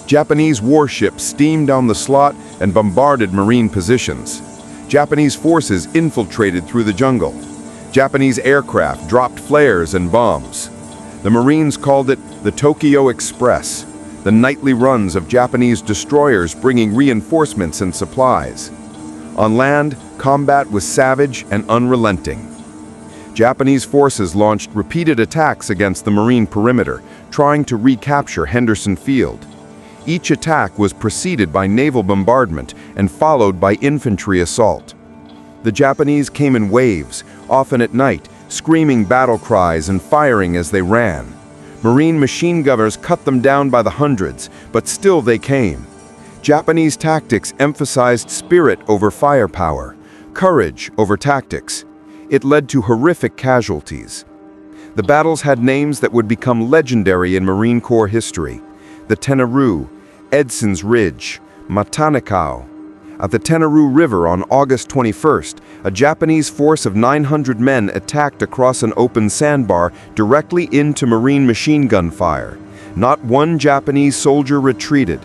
Japanese warships steamed down the slot and bombarded Marine positions. Japanese forces infiltrated through the jungle. Japanese aircraft dropped flares and bombs. The Marines called it the Tokyo Express, the nightly runs of Japanese destroyers bringing reinforcements and supplies. On land, combat was savage and unrelenting. Japanese forces launched repeated attacks against the Marine perimeter, trying to recapture Henderson Field. Each attack was preceded by naval bombardment and followed by infantry assault. The Japanese came in waves, often at night, screaming battle cries and firing as they ran. Marine machine gunners cut them down by the hundreds, but still they came. Japanese tactics emphasized spirit over firepower, courage over tactics. It led to horrific casualties. The battles had names that would become legendary in Marine Corps history: the Tenarú, Edson's Ridge, Matanikau. At the Tenarú River on August 21st, a Japanese force of 900 men attacked across an open sandbar directly into Marine machine gun fire. Not one Japanese soldier retreated.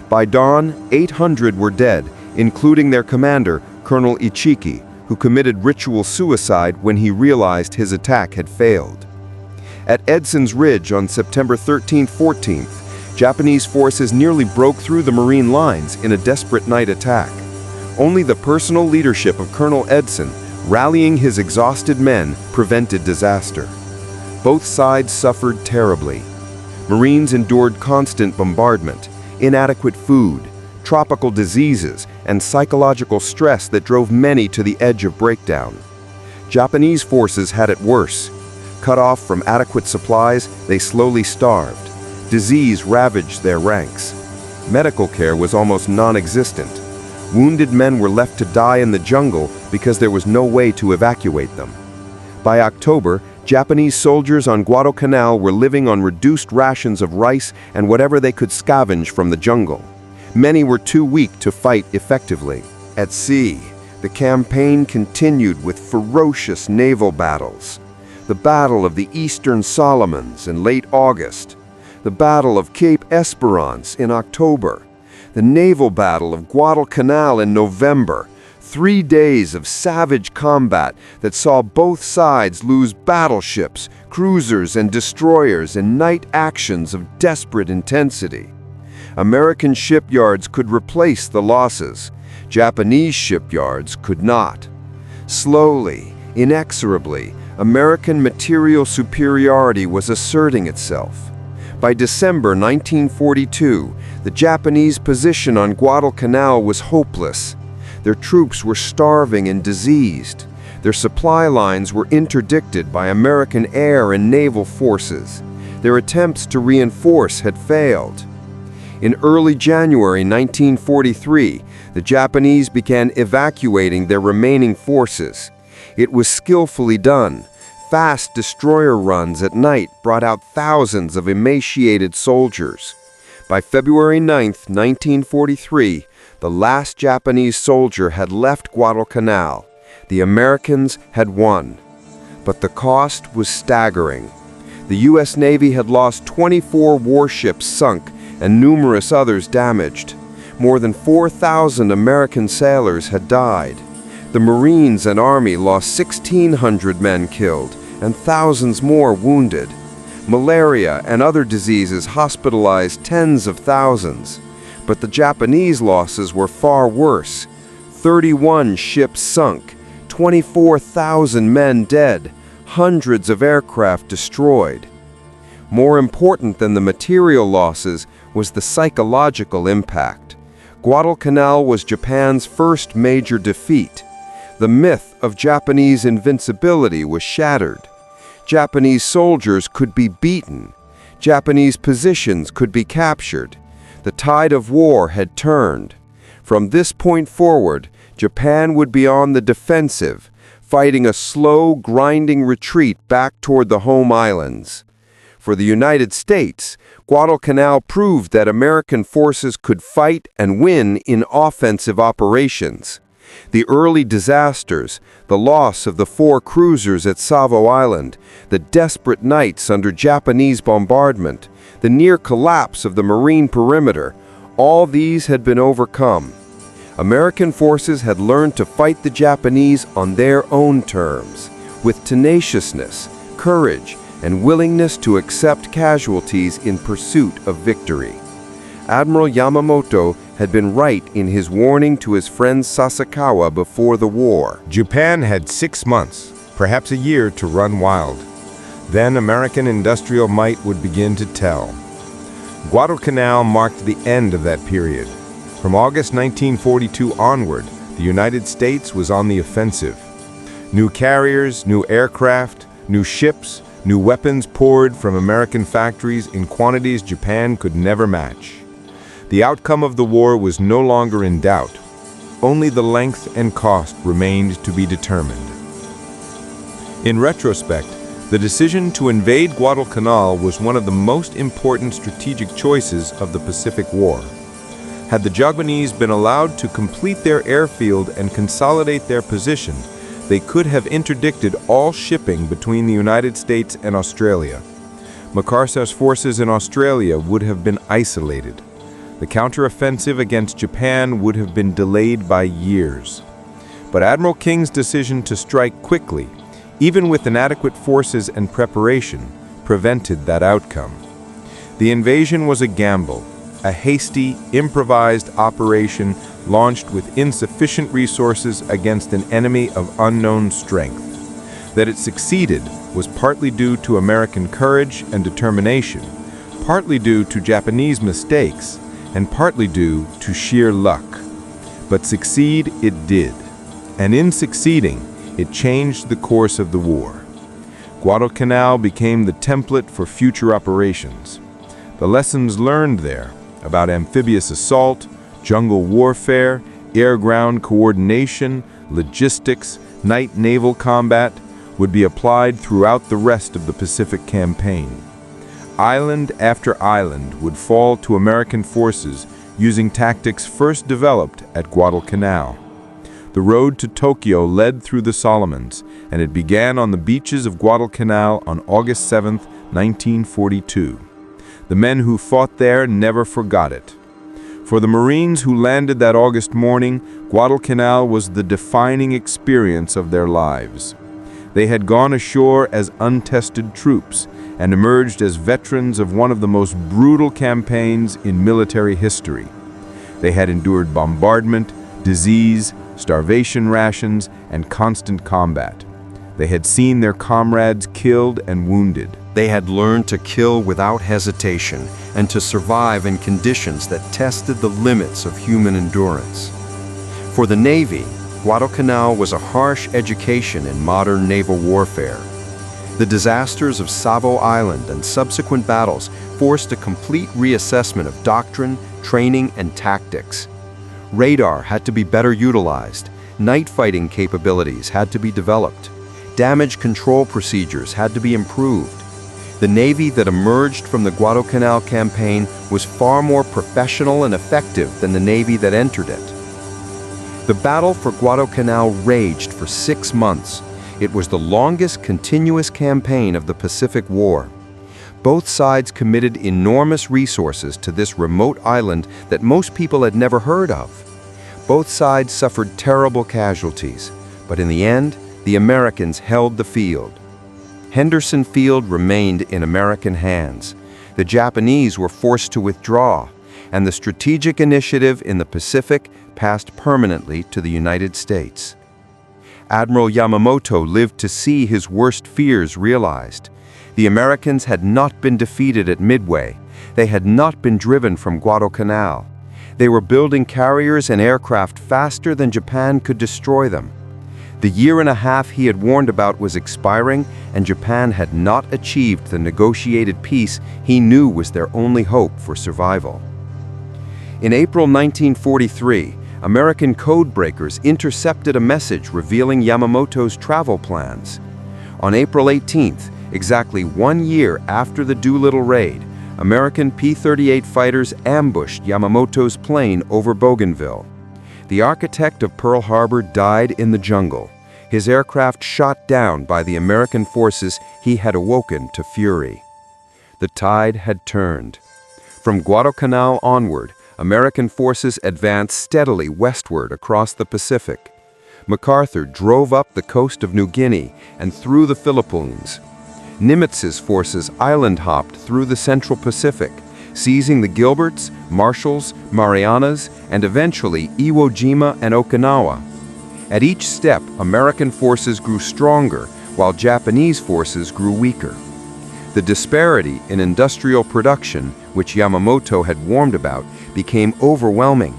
By dawn, 800 were dead, including their commander, Colonel Ichiki, who committed ritual suicide when he realized his attack had failed. At Edson's Ridge on September 13-14th, Japanese forces nearly broke through the Marine lines in a desperate night attack. Only the personal leadership of Colonel Edson, rallying his exhausted men, prevented disaster. Both sides suffered terribly. Marines endured constant bombardment, inadequate food, tropical diseases, and psychological stress that drove many to the edge of breakdown. Japanese forces had it worse. Cut off from adequate supplies, they slowly starved. Disease ravaged their ranks. Medical care was almost non-existent. Wounded men were left to die in the jungle because there was no way to evacuate them. By October, Japanese soldiers on Guadalcanal were living on reduced rations of rice and whatever they could scavenge from the jungle. Many were too weak to fight effectively. At sea, the campaign continued with ferocious naval battles. The Battle of the Eastern Solomons in late August. The Battle of Cape Esperance in October. The naval battle of Guadalcanal in November, 3 days of savage combat that saw both sides lose battleships, cruisers, and destroyers in night actions of desperate intensity. American shipyards could replace the losses. Japanese shipyards could not. Slowly, inexorably, American material superiority was asserting itself. By December 1942, the Japanese position on Guadalcanal was hopeless. Their troops were starving and diseased. Their supply lines were interdicted by American air and naval forces. Their attempts to reinforce had failed. In early January 1943, the Japanese began evacuating their remaining forces. It was skillfully done. Fast destroyer runs at night brought out thousands of emaciated soldiers. By February 9, 1943, the last Japanese soldier had left Guadalcanal. The Americans had won. But the cost was staggering. The U.S. Navy had lost 24 warships sunk and numerous others damaged. More than 4,000 American sailors had died. The Marines and Army lost 1,600 men killed and thousands more wounded. Malaria and other diseases hospitalized tens of thousands. But the Japanese losses were far worse. 31 ships sunk, 24,000 men dead, hundreds of aircraft destroyed. More important than the material losses was the psychological impact. Guadalcanal was Japan's first major defeat. The myth of Japanese invincibility was shattered. Japanese soldiers could be beaten. Japanese positions could be captured. The tide of war had turned. From this point forward, Japan would be on the defensive, fighting a slow, grinding retreat back toward the home islands. For the United States, Guadalcanal proved that American forces could fight and win in offensive operations. The early disasters, the loss of the 4 cruisers at Savo Island, the desperate nights under Japanese bombardment, the near collapse of the marine perimeter, all these had been overcome. American forces had learned to fight the Japanese on their own terms, with tenaciousness, courage, and willingness to accept casualties in pursuit of victory. Admiral Yamamoto had been right in his warning to his friend Sasakawa before the war. Japan had 6 months, perhaps a year, to run wild. Then American industrial might would begin to tell. Guadalcanal marked the end of that period. From August 1942 onward, the United States was on the offensive. New carriers, new aircraft, new ships, new weapons poured from American factories in quantities Japan could never match. The outcome of the war was no longer in doubt. Only the length and cost remained to be determined. In retrospect, the decision to invade Guadalcanal was one of the most important strategic choices of the Pacific War. Had the Japanese been allowed to complete their airfield and consolidate their position, they could have interdicted all shipping between the United States and Australia. MacArthur's forces in Australia would have been isolated. The counteroffensive against Japan would have been delayed by years. But Admiral King's decision to strike quickly, even with inadequate forces and preparation, prevented that outcome. The invasion was a gamble, a hasty, improvised operation launched with insufficient resources against an enemy of unknown strength. That it succeeded was partly due to American courage and determination, partly due to Japanese mistakes, and partly due to sheer luck. But succeed it did, and in succeeding, it changed the course of the war. Guadalcanal became the template for future operations. The lessons learned there about amphibious assault, jungle warfare, air-ground coordination, logistics, night naval combat would be applied throughout the rest of the Pacific campaign. Island after island would fall to American forces using tactics first developed at Guadalcanal. The road to Tokyo led through the Solomons, and it began on the beaches of Guadalcanal on August 7, 1942. The men who fought there never forgot it. For the Marines who landed that August morning, Guadalcanal was the defining experience of their lives. They had gone ashore as untested troops and emerged as veterans of one of the most brutal campaigns in military history. They had endured bombardment, disease, starvation rations, and constant combat. They had seen their comrades killed and wounded. They had learned to kill without hesitation and to survive in conditions that tested the limits of human endurance. For the Navy, Guadalcanal was a harsh education in modern naval warfare. The disasters of Savo Island and subsequent battles forced a complete reassessment of doctrine, training, and tactics. Radar had to be better utilized, night fighting capabilities had to be developed, damage control procedures had to be improved. The Navy that emerged from the Guadalcanal campaign was far more professional and effective than the Navy that entered it. The battle for Guadalcanal raged for 6 months. It was the longest continuous campaign of the Pacific War. Both sides committed enormous resources to this remote island that most people had never heard of. Both sides suffered terrible casualties, but in the end, the Americans held the field. Henderson Field remained in American hands. The Japanese were forced to withdraw, and the strategic initiative in the Pacific passed permanently to the United States. Admiral Yamamoto lived to see his worst fears realized. The Americans had not been defeated at Midway. They had not been driven from Guadalcanal. They were building carriers and aircraft faster than Japan could destroy them. The year and a half he had warned about was expiring, and Japan had not achieved the negotiated peace he knew was their only hope for survival. In April 1943, American codebreakers intercepted a message revealing Yamamoto's travel plans. On April 18th, exactly 1 year after the Doolittle raid, American P-38 fighters ambushed Yamamoto's plane over Bougainville. The architect of Pearl Harbor died in the jungle, his aircraft shot down by the American forces he had awoken to fury. The tide had turned. From Guadalcanal onward, American forces advanced steadily westward across the Pacific. MacArthur drove up the coast of New Guinea and through the Philippines. Nimitz's forces island-hopped through the Central Pacific, seizing the Gilberts, Marshalls, Marianas, and eventually Iwo Jima and Okinawa. At each step, American forces grew stronger, while Japanese forces grew weaker. The disparity in industrial production, which Yamamoto had warned about, became overwhelming.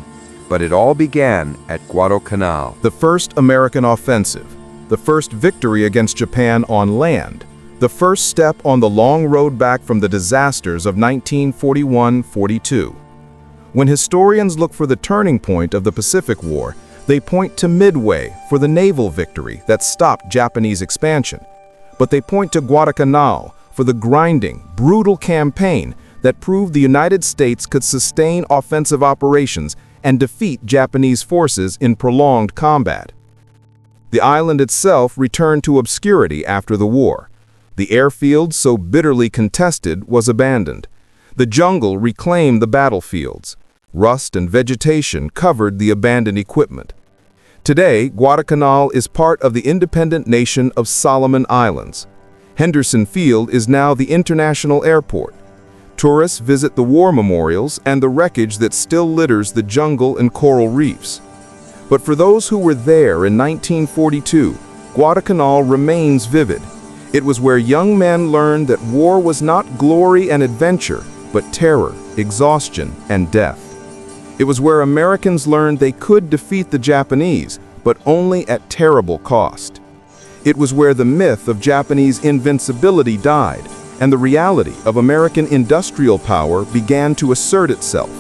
But it all began at Guadalcanal. The first American offensive, the first victory against Japan on land, the first step on the long road back from the disasters of 1941-42. When historians look for the turning point of the Pacific War, they point to Midway for the naval victory that stopped Japanese expansion. But they point to Guadalcanal for the grinding, brutal campaign that proved the United States could sustain offensive operations and defeat Japanese forces in prolonged combat. The island itself returned to obscurity after the war. The airfield, so bitterly contested, was abandoned. The jungle reclaimed the battlefields. Rust and vegetation covered the abandoned equipment. Today, Guadalcanal is part of the independent nation of Solomon Islands. Henderson Field is now the international airport. Tourists visit the war memorials and the wreckage that still litters the jungle and coral reefs. But for those who were there in 1942, Guadalcanal remains vivid. It was where young men learned that war was not glory and adventure, but terror, exhaustion, and death. It was where Americans learned they could defeat the Japanese, but only at terrible cost. It was where the myth of Japanese invincibility died, and the reality of American industrial power began to assert itself.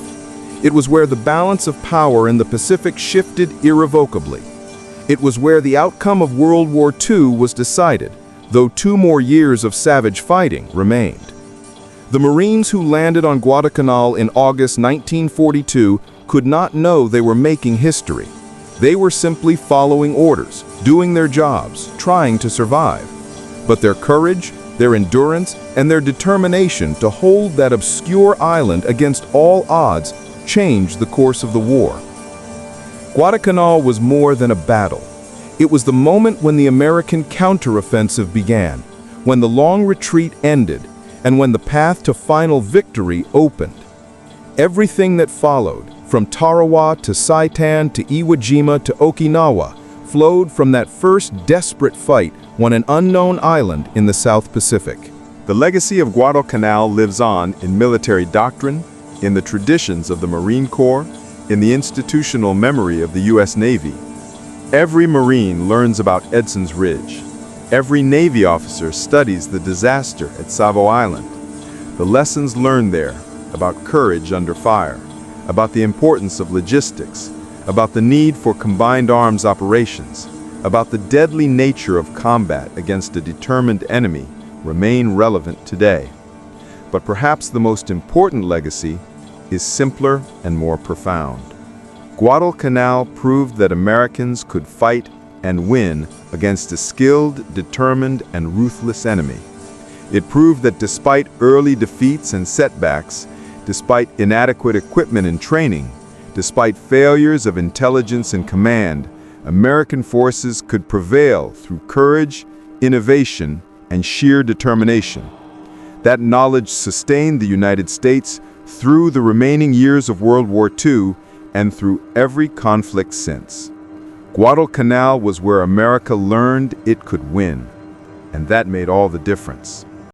It was where the balance of power in the Pacific shifted irrevocably. It was where the outcome of World War II was decided, though 2 more years of savage fighting remained. The Marines who landed on Guadalcanal in August 1942 could not know they were making history. They were simply following orders, doing their jobs, trying to survive. But their courage, their endurance, and their determination to hold that obscure island against all odds changed the course of the war. Guadalcanal was more than a battle. It was the moment when the American counteroffensive began, when the long retreat ended, and when the path to final victory opened. Everything that followed, from Tarawa to Saipan to Iwo Jima to Okinawa, flowed from that first desperate fight on an unknown island in the South Pacific. The legacy of Guadalcanal lives on in military doctrine, in the traditions of the Marine Corps, in the institutional memory of the U.S. Navy. Every Marine learns about Edson's Ridge. Every Navy officer studies the disaster at Savo Island. The lessons learned there about courage under fire, about the importance of logistics, about the need for combined arms operations, about the deadly nature of combat against a determined enemy remain relevant today. But perhaps the most important legacy is simpler and more profound. Guadalcanal proved that Americans could fight and win against a skilled, determined, and ruthless enemy. It proved that despite early defeats and setbacks, despite inadequate equipment and training, despite failures of intelligence and command, American forces could prevail through courage, innovation, and sheer determination. That knowledge sustained the United States through the remaining years of World War II and through every conflict since. Guadalcanal was where America learned it could win, and that made all the difference.